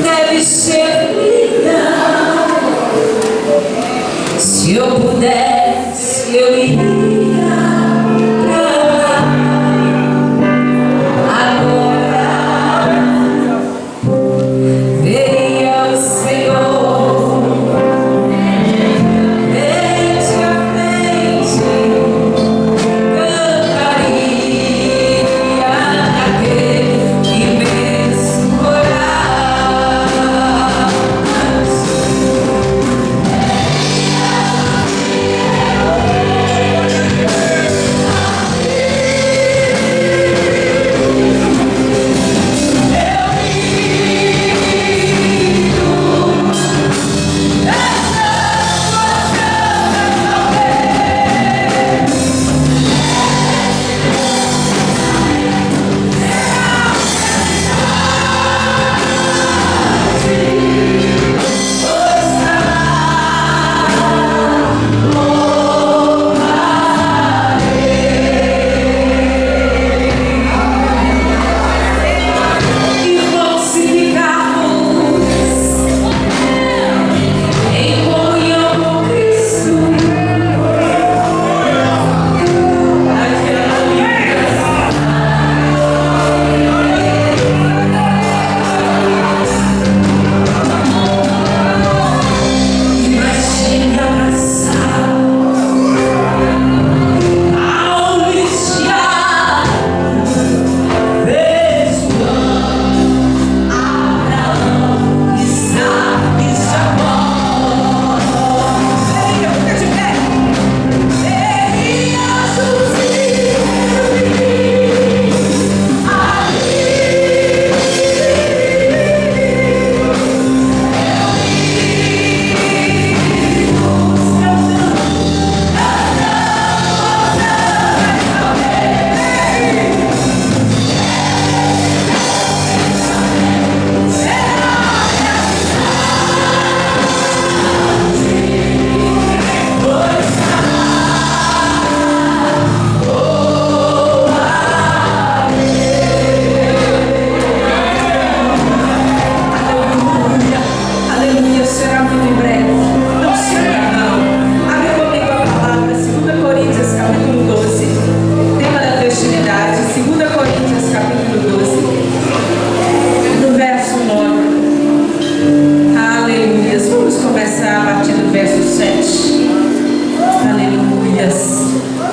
deve ser linda. Se eu pudesse, eu iria pra lá. Agora veria o Senhor frente a frente, cantaria naquele imenso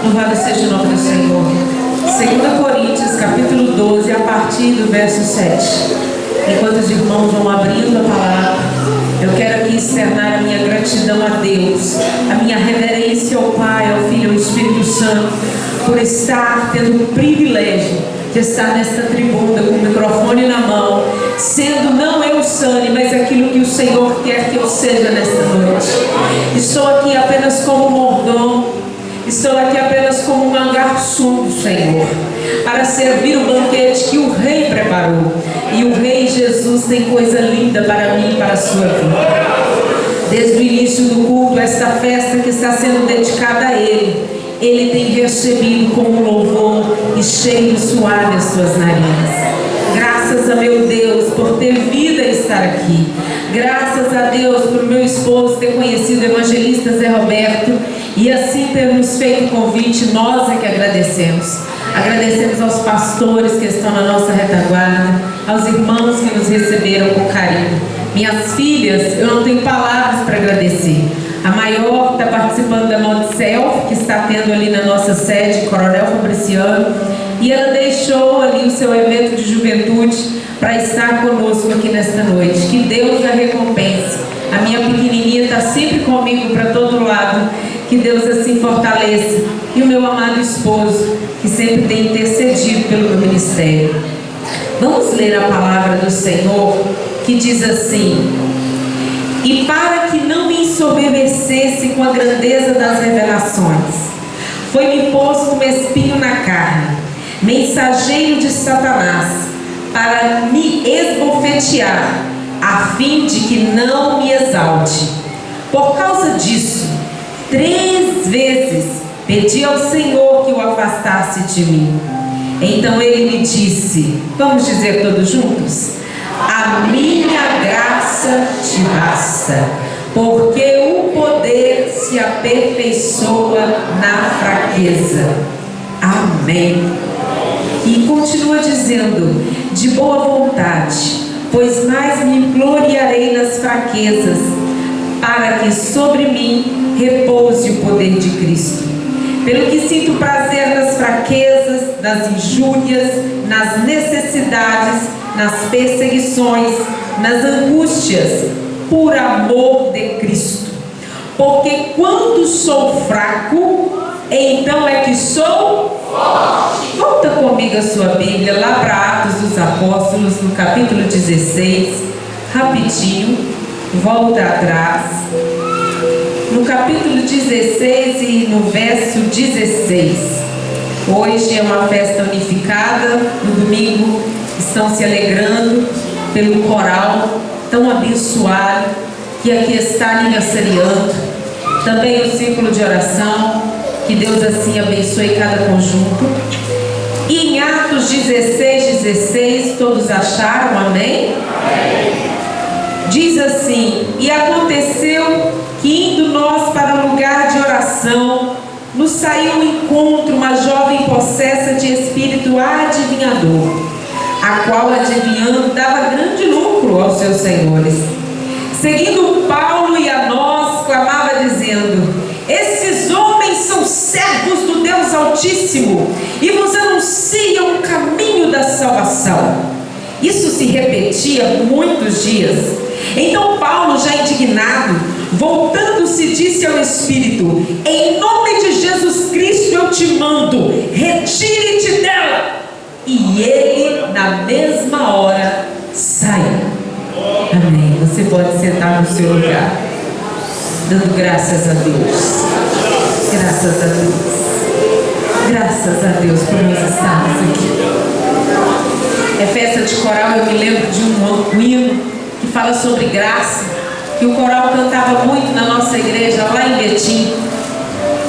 Louvado seja o nome do Senhor. 2 Coríntios, capítulo 12, a partir do verso 7. Enquanto os irmãos vão abrindo a palavra, eu quero aqui externar a minha gratidão a Deus, a minha reverência ao Pai, ao Filho e ao Espírito Santo, por estar tendo o privilégio de estar nesta tribuna com o microfone na mão, sendo não eu, Sani, mas aquilo que o Senhor quer que eu seja nesta noite. Estou aqui apenas como mordomo, estou aqui apenas como um garçom do Senhor, para servir o banquete que o Rei preparou. E o Rei Jesus tem coisa linda para mim e para a sua vida. Desde o início do culto, esta festa que está sendo dedicada a Ele, Ele tem recebido com um louvor e cheiro suave as suas narinas. Graças a meu Deus por ter vida e estar aqui. Graças a Deus por meu esposo ter conhecido o evangelista Zé Roberto e assim ter nos feito o convite. Nós é que agradecemos. Agradecemos aos pastores que estão na nossa retaguarda, aos irmãos que nos receberam com carinho. Minhas filhas, eu não tenho palavras para agradecer. A maior está participando da Monte Selfie, que está tendo ali na nossa sede, Coronel Fabriciano, e ela deixou ali o seu evento de juventude para estar conosco aqui nesta noite. Que Deus a recompense. A minha pequenininha está sempre comigo para todo lado. Que Deus assim fortaleça. E o meu amado esposo, que sempre tem intercedido pelo meu ministério. Vamos ler a palavra do Senhor, que diz assim: e para que não me ensoberbecesse com a grandeza das revelações, foi-me posto um espinho na carne, mensageiro de Satanás, para me esbofetear, a fim de que não me exalte. Por causa disso, 3 vezes pedi ao Senhor que o afastasse de mim. Então ele me disse, vamos dizer todos juntos? A minha graça te basta, porque o poder se aperfeiçoa na fraqueza. Amém. E continua dizendo, de boa vontade, pois mais me gloriarei nas fraquezas, para que sobre mim repouse o poder de Cristo. Pelo que sinto prazer nas fraquezas, nas injúrias, nas necessidades, nas perseguições, nas angústias, por amor de Cristo. Porque quando sou fraco, então é que sou forte. Volta comigo a sua Bíblia lá para Atos dos Apóstolos, no capítulo 16, rapidinho, volta atrás. No capítulo 16 e no verso 16. Hoje é uma festa unificada, no domingo estão se alegrando pelo coral tão abençoado que aqui está aniversariando. Também o círculo de oração, que Deus assim abençoe cada conjunto. E em Atos 16, todos acharam, amém? Diz assim, e aconteceu que indo nós para o lugar de oração, nos saiu ao encontro uma jovem possessa de espírito adivinhador, a qual adivinhando dava grande lucro aos seus senhores. Seguindo Paulo e a nós, clamava dizendo, esses homens são servos do Deus Altíssimo e vos anunciam o caminho da salvação. Isso se repetia por muitos dias. Então Paulo, já indignado, voltando-se, disse ao Espírito, em nome de Jesus Cristo eu te mando, retire-te dela. E ele na mesma hora saiu. Amém. Você pode sentar no seu lugar, dando graças a Deus. Graças a Deus. Graças a Deus por nós estarmos aqui. É festa de coral, eu me lembro de um hino que fala sobre graça, que o coral cantava muito na nossa igreja, lá em Betim.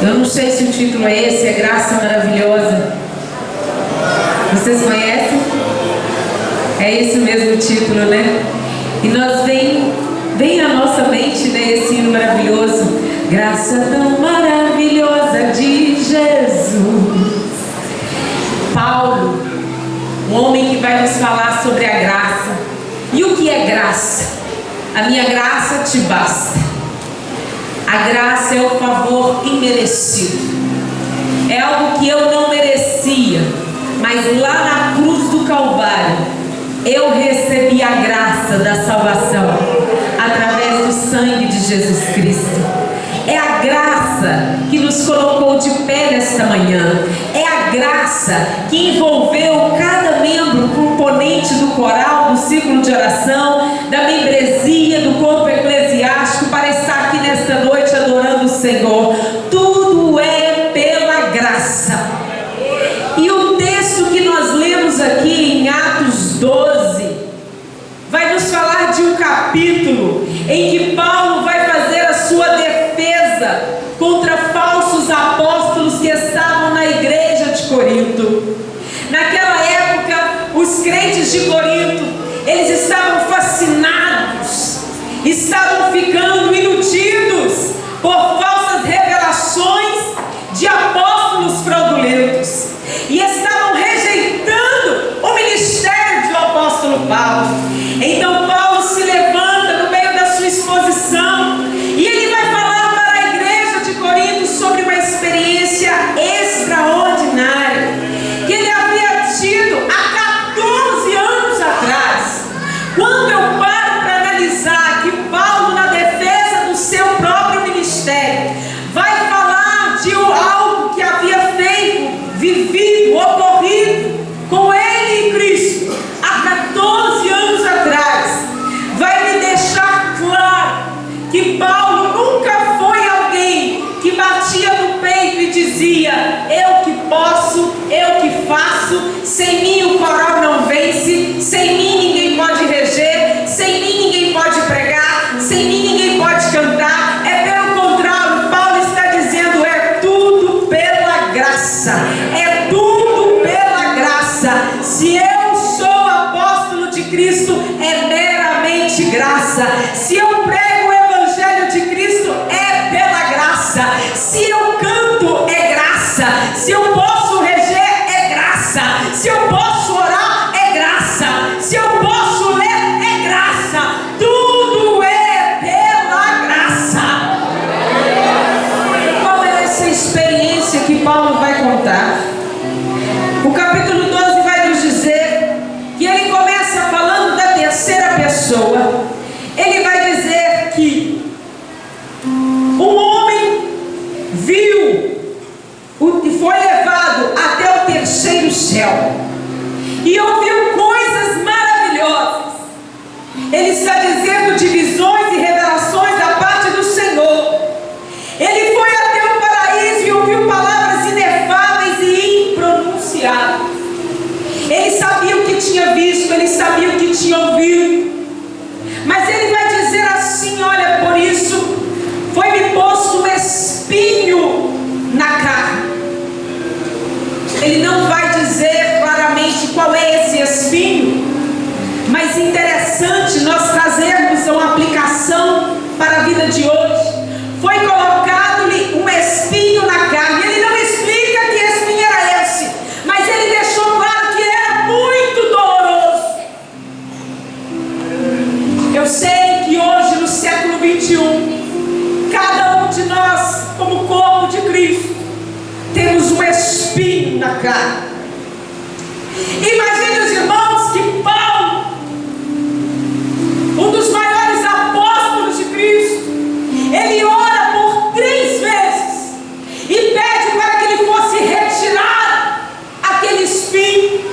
Eu não sei se o título é esse, é Graça Maravilhosa. Vocês conhecem? É esse mesmo título, né? E nós vem à nossa mente, né, esse hino maravilhoso. Graça tão maravilhosa de Jesus. Paulo, um homem que vai nos falar sobre a graça. E o que é graça? A minha graça te basta. A graça é o favor imerecido. É algo que eu não merecia, mas lá na cruz do Calvário eu recebi a graça da salvação através do sangue de Jesus Cristo. É a graça que nos colocou de pé nesta manhã. É a graça que envolveu cada membro componente do coral, do círculo de oração, da membresia, do corpo eclesiástico, para estar aqui nesta noite adorando o Senhor. Tudo é pela graça. E o texto que nós lemos aqui em Atos 12 vai nos falar de um capítulo em que Paulo vai fazer a sua defesa contra falsos apóstolos que estavam na igreja de Corinto. Naquela época, os crentes de Corinto, eles estavam fascinados, estavam ficando iludidos por falsas revelações de apóstolos fraudulentos e estavam rejeitando o ministério do apóstolo Paulo. Então Paulo se levanta no meio da sua exposição e ele vai falar para a igreja de Corinto sobre uma experiência extraordinária que ele havia tido há 14 anos atrás. Quando eu paro para analisar que Paulo, na defesa do seu próprio ministério, vai falar Cristo é meramente graça. Se eu prego o Evangelho de Cristo é pela graça. Se eu canto é graça. Se eu posso reger é graça. Se eu posso orar é graça. Se eu posso ler é graça. Tudo é pela graça. Qual é essa experiência que Paulo vai contar? O capítulo 12 vai nos dizer que ele começa falando da terceira pessoa. Ele vai dizer que um homem viu e foi levado até o terceiro céu e ouviu coisas maravilhosas. Ele está dizendo de visões e revelações da parte do Senhor. Ele foi até o paraíso e ouviu palavras inefáveis e impronunciáveis. Ele sabia o que tinha visto, ele sabia o que tinha ouvido. Mas ele vai dizer assim: olha, por isso foi-me posto um espinho na carne. Ele não vai dizer claramente qual é esse espinho, mas interessante nós trazermos uma aplicação para a vida de hoje. Foi colocado-lhe um espinho na carne. Ele não explica que espinho era esse, mas ele deixou claro que era muito doloroso. Eu sei que hoje, no século 21, cada um de nós, como corpo de Cristo, temos um espinho na carne. Imagine os irmãos que Paulo, um dos maiores apóstolos de Cristo, ele ora por 3 vezes e pede para que ele fosse retirado aquele espinho.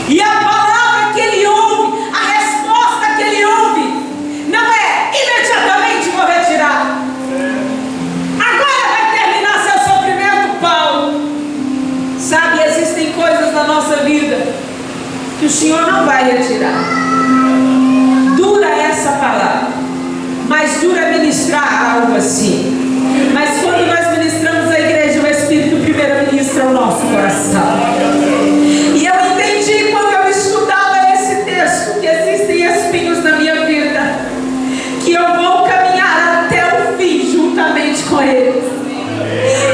E a palavra que ele ouve, a resposta que ele ouve, não é imediatamente vou retirar. Agora vai terminar seu sofrimento, Paulo. Sabe, existem coisas na nossa vida que o Senhor não vai retirar. Dura essa palavra, mas dura ministrar algo assim. Mas quando nós ministramos a igreja, o Espírito primeiro ministra o nosso coração. E eu entendi quando eu estudava esse texto que existem espinhos na minha vida, que eu vou caminhar até o fim juntamente com eles.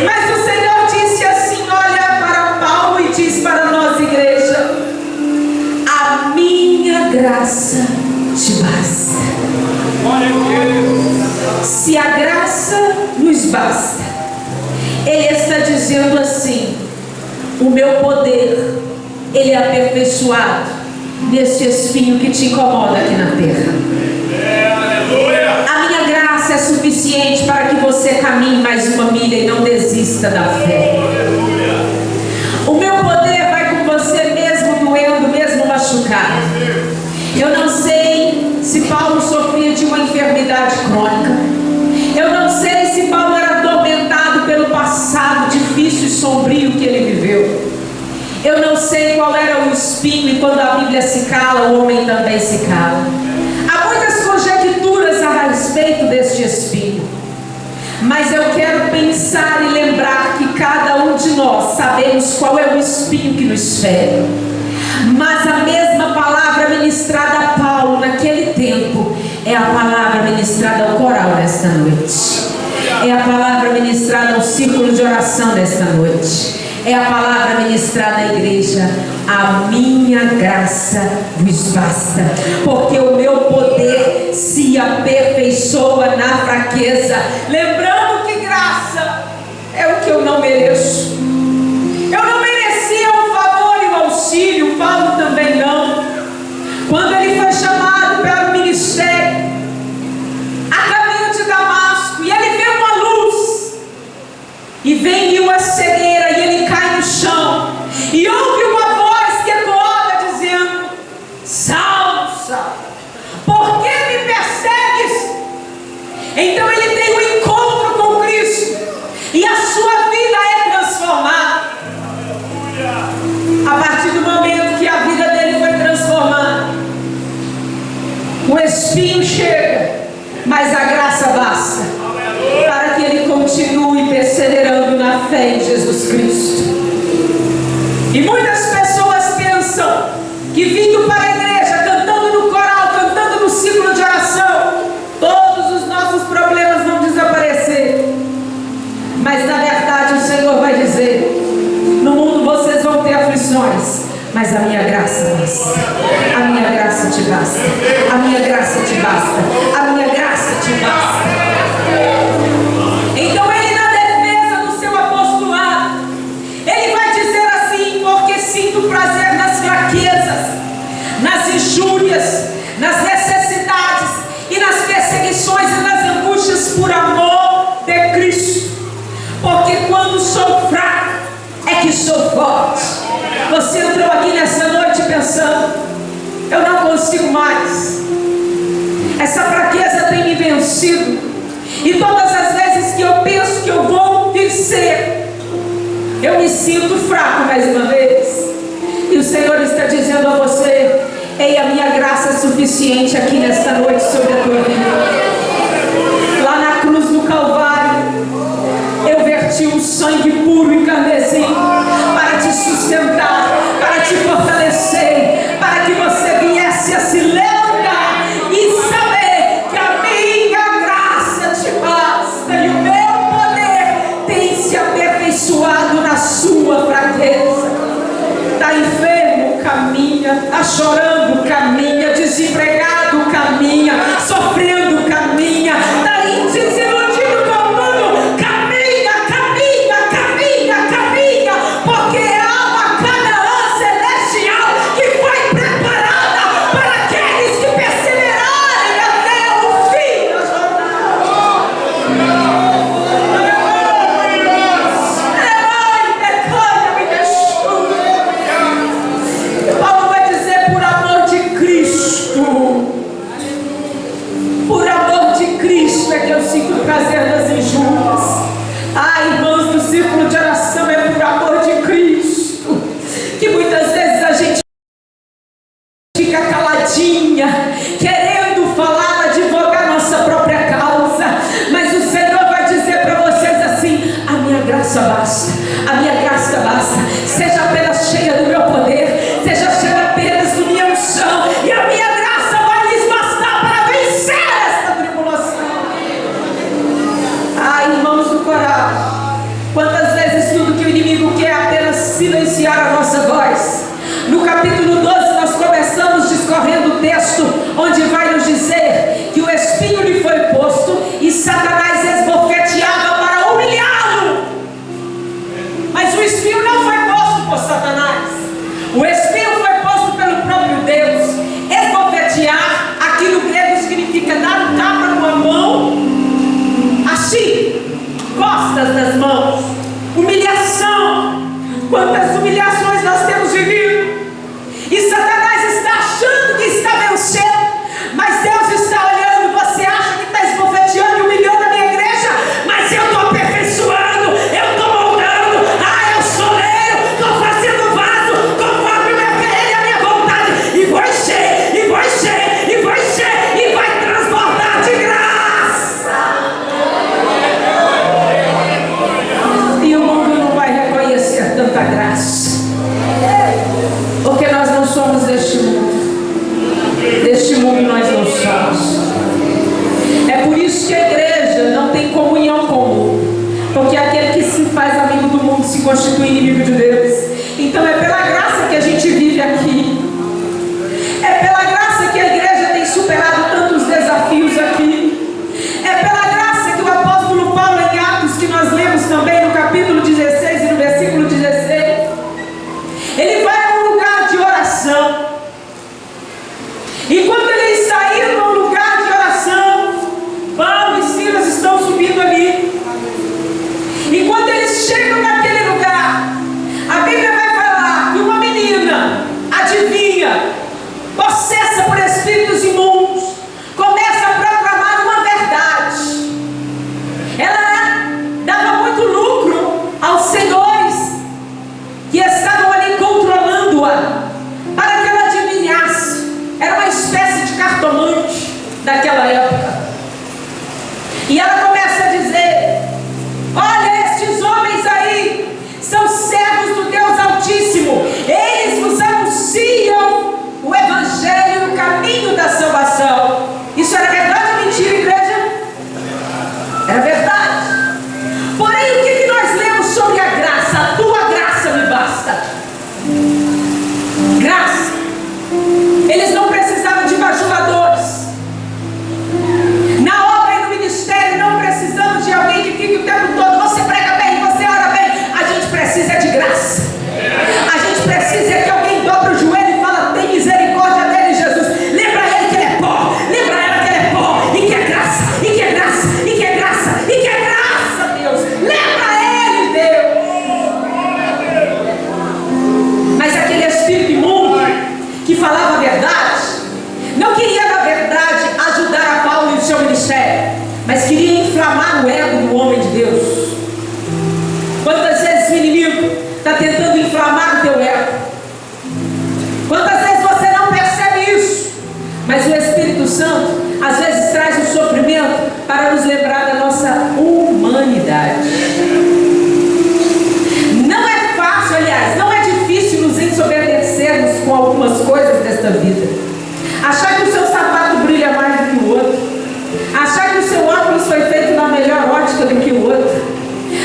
Mas o Senhor disse assim: olha para Paulo e diz para nós, igreja: a minha graça te basta. Se a graça nos basta, ele está dizendo assim: o meu poder, ele é aperfeiçoado neste espinho que te incomoda aqui na terra. A minha graça é suficiente para que você caminhe mais uma milha e não desista da fé. O meu poder vai com você mesmo doendo, mesmo machucado. Eu não sei se Paulo sofria de uma enfermidade crônica. Eu não sei se Paulo era atormentado pelo passado difícil e sombrio que ele viveu. Eu não sei qual era o espinho, e quando a Bíblia se cala, o homem também se cala. Há muitas conjecturas a respeito deste espinho, mas eu quero pensar e lembrar que cada um de nós sabemos qual é o espinho que nos fere. Mas a mesma palavra ministrada a Paulo naquele tempo é a palavra ministrada ao coral nesta noite. É a palavra ministrada ao círculo de oração nesta noite. É a palavra ministrada à igreja: a minha graça vos basta, porque o meu poder se aperfeiçoa na fraqueza. Lembrando que graça é o que eu não mereço. Eu não merecia o favor e o auxílio, Paulo também não. Quando ele foi chamado para o ministério, a caminho de Damasco, e ele vê uma luz, e vem uma cegueira, e ele cai no chão, e ouve uma voz que ecoava dizendo: Saulo, Saulo, por que me persegues? Então ele tem um encontro com Cristo, e a sua vida é transformada. A partir do momento que a vida dele foi transformada, o espinho chega, mas a graça basta para que ele continue perseverando na fé em Jesus Cristo. E muitas pessoas pensam que vindo para a igreja mas a minha graça basta. A minha graça te basta. A minha graça te basta. A minha graça te basta. Então ele, na defesa do seu apostolado, ele vai dizer assim: porque sinto prazer nas fraquezas, nas injúrias, nas necessidades e nas perseguições e nas angústias por amor de Cristo. Porque quando sou fraco é que sou forte. Você entrou aqui nessa noite pensando: eu não consigo mais, essa fraqueza tem me vencido, e todas as vezes que eu penso que eu vou vencer, eu me sinto fraco mais uma vez. E o Senhor está dizendo a você: ei, a minha graça é suficiente aqui nesta noite sobre a tua vida. Lá na cruz do Calvário, eu verti um sangue puro e carmesim para te sustentar, para te fortalecer, para que você viesse a se levantar e saber que a minha graça te basta e o meu poder tem se aperfeiçoado na sua fraqueza. Está enfermo? Caminha. Está chorando? Caminha. Desempregado? Caminha. Sofrendo? Caminha. Está desiludido com o mundo? Caminha, caminha, caminha, caminha, porque há uma Canaã celestial que foi preparada para aqueles que perseverarem até o fim da jornada. Paulo vai dizer: por amor verdade, não queria, na verdade, ajudar a Paulo e o seu ministério, mas queria inflamar o ego do homem de Deus. Quantas vezes o inimigo está tentando inflamar o teu ego? Quantas vezes você não percebe isso? Mas o Espírito Santo às vezes traz o sofrimento para nos lembrar da nossa humanidade. Não é fácil, aliás, não é difícil nos ensoberbecermos com algumas coisas desta vida. Achar que o seu sapato brilha mais do que o outro, achar que o seu óculos foi feito na melhor ótica do que o outro.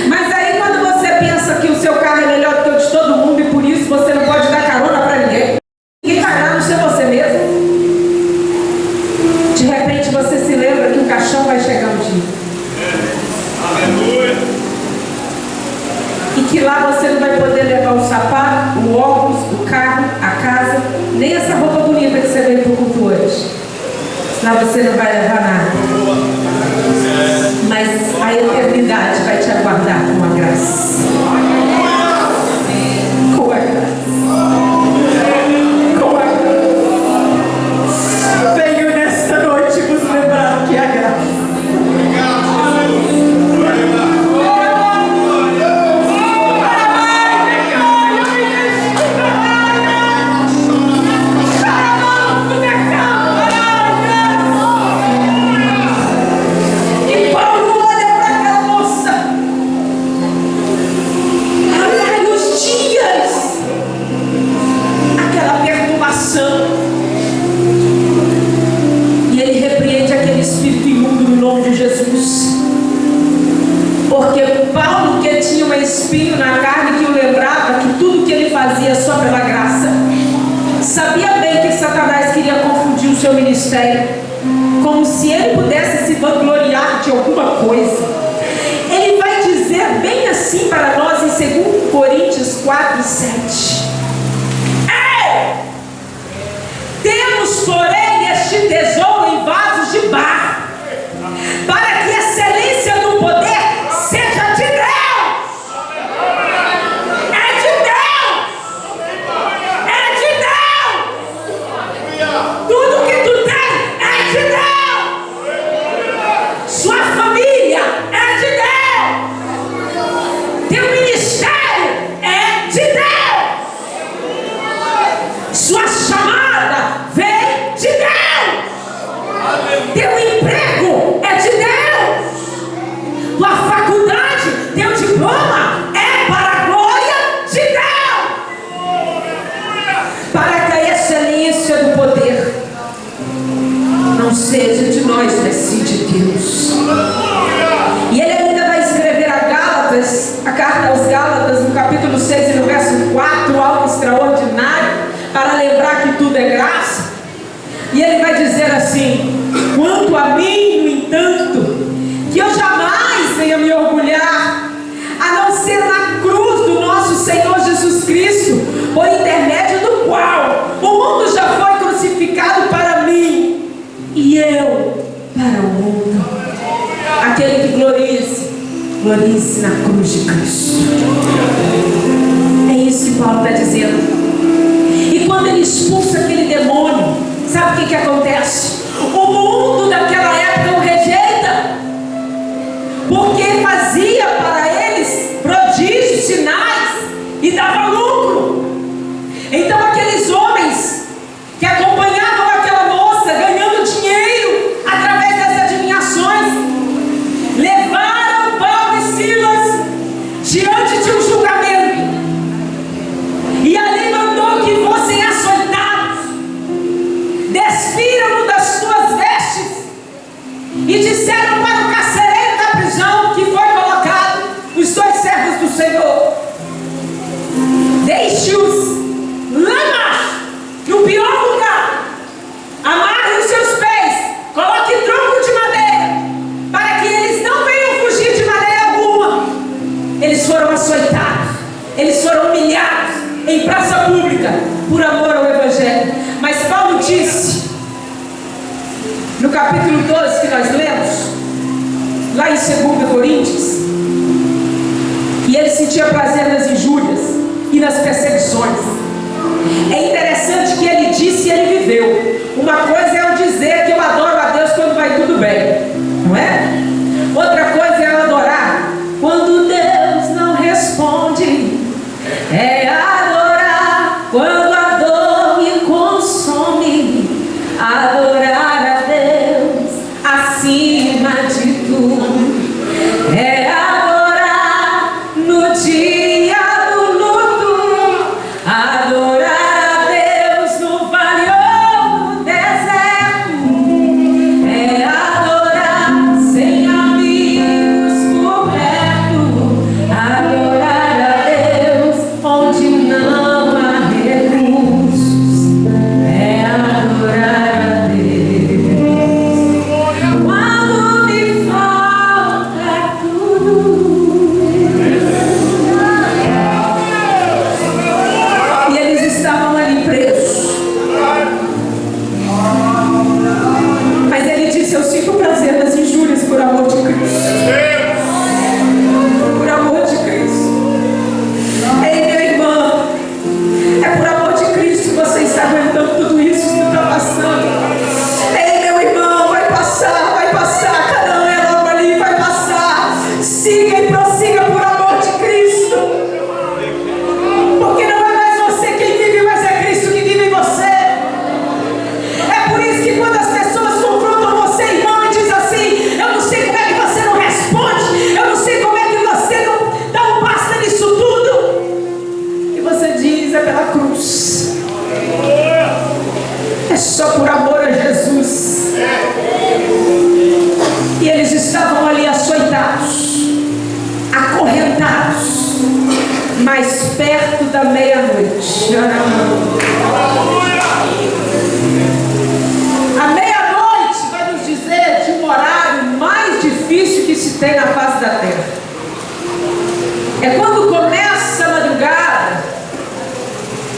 Mas aí quando você pensa que o seu carro é melhor do que o de todo mundo e por isso você não pode dar carona para ninguém, ninguém vai dar, não ser você mesmo. De repente você se lembra que o caixão vai chegar um dia. Aleluia. E que lá você não vai poder levar o sapato, o óculos, o carro, a casa, nem essa roupa bonita que você veio para o culto hoje. Lá você não vai levar nada. Mas a eternidade vai te aguardar com a graça. Com a graça. Com a graça. Venho nesta noite vos lembrar que a graça. Espinho na carne que o lembrava que tudo que ele fazia só pela graça. Sabia bem que Satanás queria confundir o seu ministério, como se ele pudesse se vangloriar de alguma coisa. Ele vai dizer bem assim para nós em 2 Coríntios 4:7. Temos, porém, este tesouro em vasos de barro, para que a excelência do poder seja de Deus. Teu emprego é de Deus. Tua faculdade, teu diploma é para a glória de Deus. Para que a excelência do poder não seja de nós, mas sim de Deus. E ele ainda vai escrever a Gálatas, a carta aos Gálatas, no capítulo 6 e no verso 4, algo extraordinário, para lembrar que tudo é graça. E ele vai dizer assim: quanto a mim, no entanto, que eu jamais venha me orgulhar, a não ser na cruz do nosso Senhor Jesus Cristo, por intermédio do qual o mundo já foi crucificado para mim, e eu para o mundo. Aquele que glorie-se na cruz de Cristo. É isso que Paulo está dizendo. E quando ele expulsa aquele demônio, sabe o que acontece? O mundo daquela época o rejeita, porque fazia para eles prodígios, sinais e dava lucro. Então aqueles homens que acompanhavam aquela moça ganhando dinheiro através das adivinhações, levaram Paulo e Silas diante de um julgamento, e ali mandou que fossem açoitados, despiram-no das suas vestes e disseram para o carcereiro da prisão que foi colocado, os dois servos do Senhor: deixe-os lama no pior lugar, amarre os seus pés, coloque tronco de madeira, para que eles não venham fugir de maneira alguma. Eles foram açoitados, eles foram humilhados em praça pública por amor ao Evangelho. Mas Paulo disse, no capítulo 12 que nós lemos, lá em 2 Coríntios, que ele sentia prazer nas injúrias e nas perseguições. É interessante que ele disse e ele viveu. Uma coisa é eu dizer que eu adoro a Deus quando vai tudo bem, não é? Outra coisa é eu adorar quando Deus não responde. É adorar quando a dor me consome. Adorar a Deus acima de tudo. É adorar no dia do luto. Adorar a Deus no vale ou no deserto. É adorar sem amigos por perto. Adorar a Deus onde não há recursos. É adorar a Deus quando me falta tudo. E eles estavam ali presos. Mas ele disse: eu sinto prazer nas injúrias por amor de Cristo. Por amor de Cristo. Ei, meu irmão, é por amor de Cristo que você está aguentando tudo isso que está passando. Ei, meu irmão, vai passar, cada um é logo ali, vai passar. Siga e prossiga por amor de Cristo. Porque não é mais você quem vive, mas é Cristo que vive em você. É por isso que quando as pessoas confrontam você, irmão, e diz assim: eu não sei como é que você não responde, eu não sei como é que você não dá um basta nisso tudo. E você diz: é pela cruz. É só por amor a Jesus. E eles estavam ali açoitados, acorrentados, mais perto da meia-noite. A meia-noite vai nos dizer de um horário mais difícil que se tem na face da terra. É quando começa a madrugada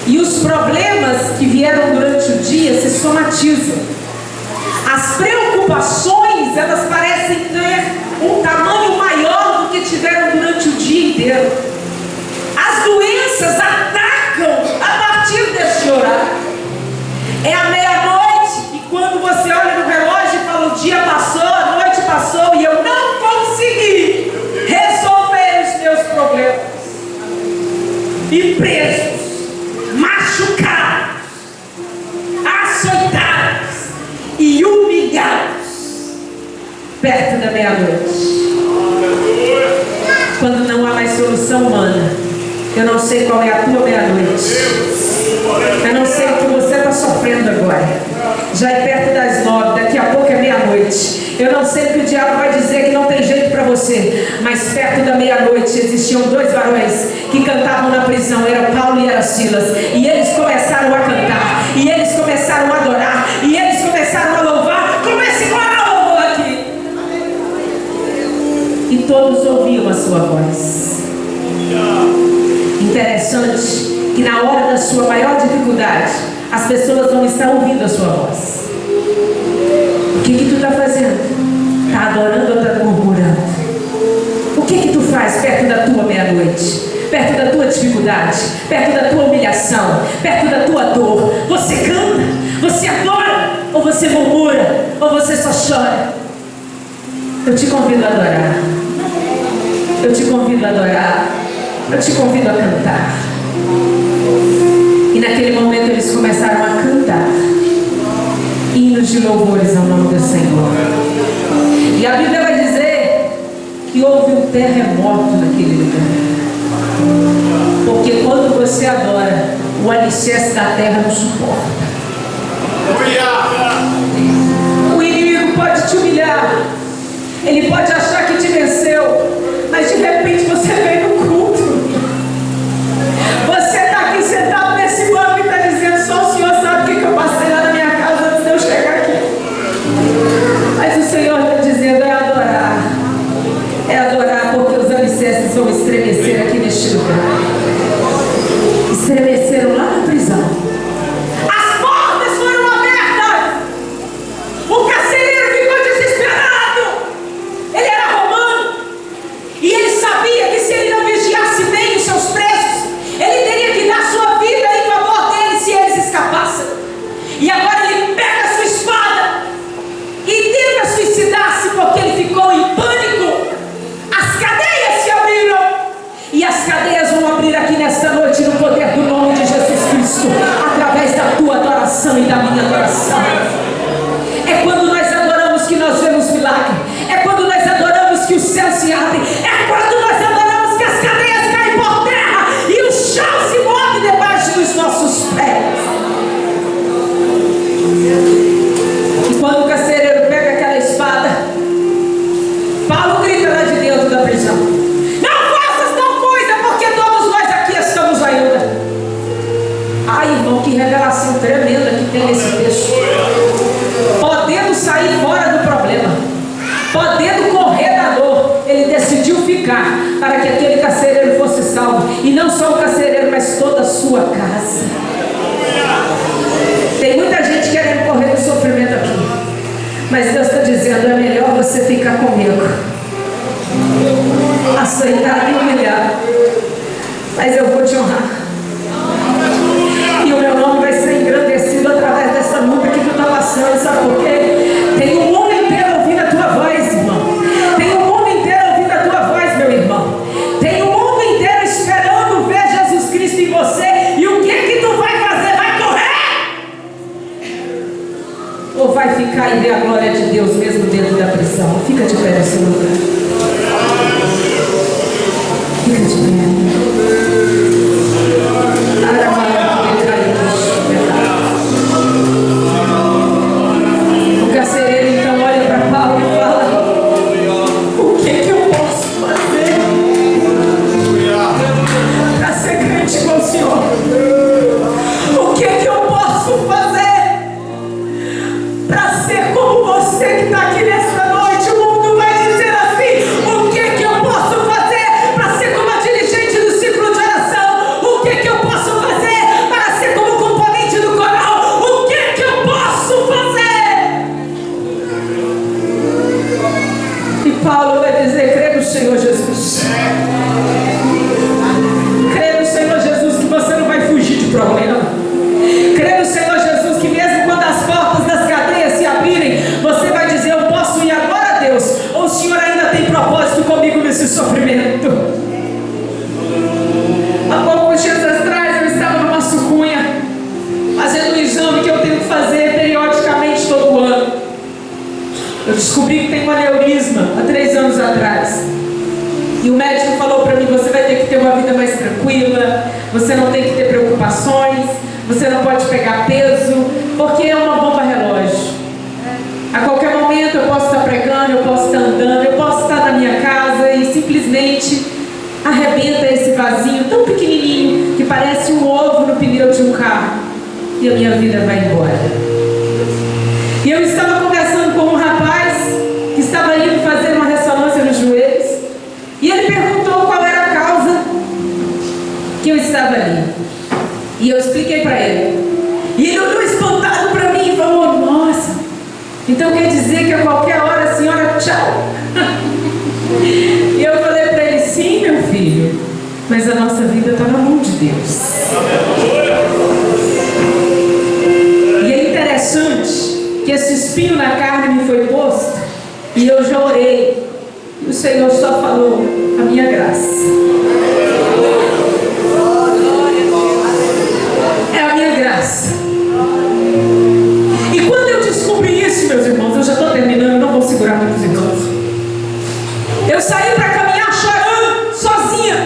e os problemas que vieram durante o dia se somatizam. As preocupações, elas parecem ter um tamanho maior do que tiveram durante o dia inteiro. As doenças atacam a partir deste horário. É a meia-noite e quando você olha no relógio e fala: o dia passou, a noite passou e eu não consegui resolver os meus problemas. E presos, machucados, açoitados e humilhados perto da meia-noite. Quando não há mais solução humana. Eu não sei qual é a tua meia-noite. Eu não sei o que você está sofrendo agora. Já é perto das 9, daqui a pouco é meia-noite. Eu não sei o que o diabo vai dizer que não tem jeito para você. Mas perto da meia-noite existiam dois varões que cantavam na prisão. Era Paulo e era Silas. E eles começaram a cantar. E eles começaram a adorar. E eles começaram a louvar. Como esse louvor aqui. E todos ouviam a sua voz. Interessante que na hora da sua maior dificuldade, as pessoas não estão ouvindo a sua voz. O que tu está fazendo? Está adorando ou está murmurando? O que tu faz perto da tua meia-noite? Perto da tua dificuldade? Perto da tua humilhação? Perto da tua dor? Você canta? Você adora? Ou você murmura? Ou você só chora? Eu te convido a adorar. Eu te convido a adorar. Eu te convido a cantar. E naquele momento eles começaram a cantar hinos de louvores ao nome do Senhor. E a Bíblia vai dizer que houve um terremoto naquele lugar. Porque quando você adora, o alicerce da terra não suporta. O inimigo pode te humilhar. Ele pode achar que te venceu. Mas de repente você vem no culto. Você está aqui sentado nesse banco e está dizendo: só o Senhor sabe o que eu passei lá na minha casa antes de eu chegar aqui. Mas o Senhor está dizendo: é adorar. É adorar, porque os alicerces vão estremecer aqui neste lugar. Estremeceram lá na prisão. As portas foram abertas. O carcereiro ficou desesperado. Ele era romano. E ele sabia isso através da tua adoração e da minha adoração. É quando nós adoramos que nós vemos milagre. É quando nós adoramos que o céu se abre. É quando nós adoramos que as cadeias caem por terra e o chão se move debaixo dos nossos pés. E quando o carcereiro pega aquela espada, Paulo grita lá de dentro da prisão: não faças tal coisa, porque todos nós aqui estamos ainda. Ai, irmão, que revelação tremenda que tem nesse texto. Podendo sair fora do problema, podendo correr da dor, ele decidiu ficar para que aquele carcereiro fosse salvo. E não só o carcereiro, mas toda a sua casa. Tem muita gente querendo correr do sofrimento aqui, mas Deus está dizendo: é melhor você ficar comigo, aceitar e humilhar, mas eu vou te honrar. E o meu nome vai ser engrandecido através dessa luta que tu está passando. Sabe por quê? Tem um mundo inteiro ouvindo a tua voz, irmão. Tem um mundo inteiro ouvindo a tua voz, meu irmão. Tem um mundo inteiro esperando ver Jesus Cristo em você. E o que tu vai fazer? Vai correr? Ou vai ficar e ver a glória de Deus mesmo dentro da prisão? Fica de pé nesse lugar. Fica de pé. O carcereiro então olha para Paulo e fala: o que eu posso fazer para ser crente com o Senhor? O que eu posso fazer para ser como você que está aqui nessa noite? O mundo vai dizer assim: o que eu posso fazer para ser como a dirigente do ciclo de oração? O que eu posso fazer para ser como componente do coral? O que eu posso fazer? E Paulo vai dizer: crê no Senhor Jesus. Crê no Senhor Jesus que você não vai fugir de problema. Crê no Senhor Jesus que mesmo quando as portas das cadeias se abrirem, você vai dizer: eu posso ir agora, Deus, ou o Senhor ainda tem propósito comigo nesse sofrimento? Há poucos dias atrás eu estava numa sucunha, fazendo um exame que eu tenho que fazer periodicamente todo ano. Eu descobri que tenho um aneurisma há 3 anos atrás. E o médico falou para mim: você vai ter que ter uma vida mais tranquila, você não tem que ter preocupações, você não pode pegar peso, porque é uma bomba relógio. A qualquer momento eu posso estar pregando, eu posso estar andando, eu posso estar na minha casa e simplesmente arrebenta esse vasinho tão pequenininho que parece um ovo no pneu de um carro e a minha vida vai embora. E eu estava conversando com um rapaz que estava indo fazer uma ressonância nos joelhos e ele perguntou qual era a causa que eu estava ali. E eu expliquei para ele. E ele olhou espantado para mim e falou: nossa, então quer dizer que a qualquer hora a senhora tchau? E eu falei para ele: sim, meu filho, mas a nossa vida está na mão de Deus. E é interessante que esse espinho na carne me foi posto e eu já orei e o Senhor só falou: a minha graça. É a minha graça. E quando eu descobri isso, meus irmãos, eu já estou terminando, não vou segurar muitos irmãos. Eu saí para caminhar chorando, sozinha,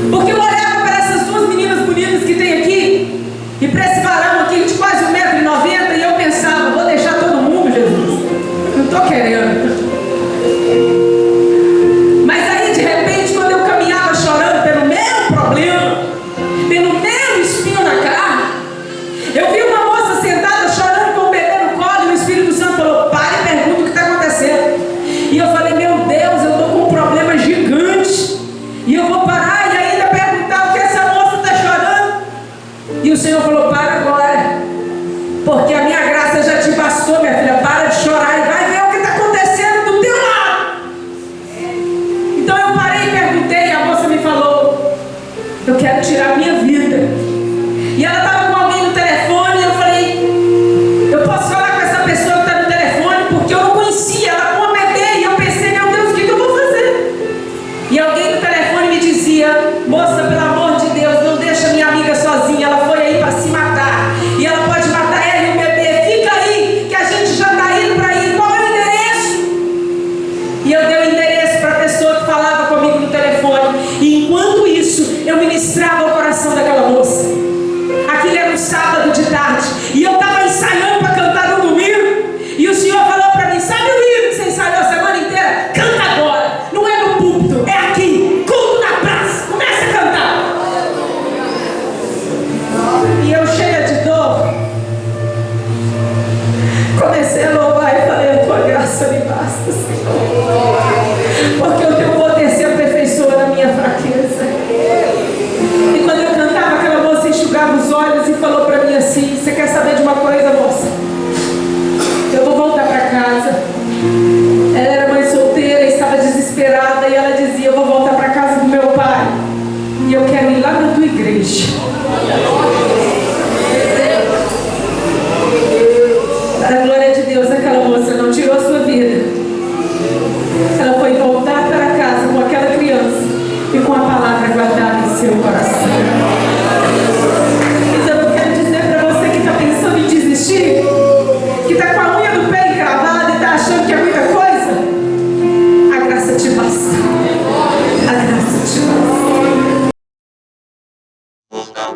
porque eu olhava para essas 2 meninas bonitas que tem aqui e para esse varão aqui de quase 1,90 m e eu pensava: vou deixar todo mundo, Jesus? Não estou querendo. Mas aí de repente, quando eu caminhava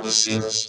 vocês.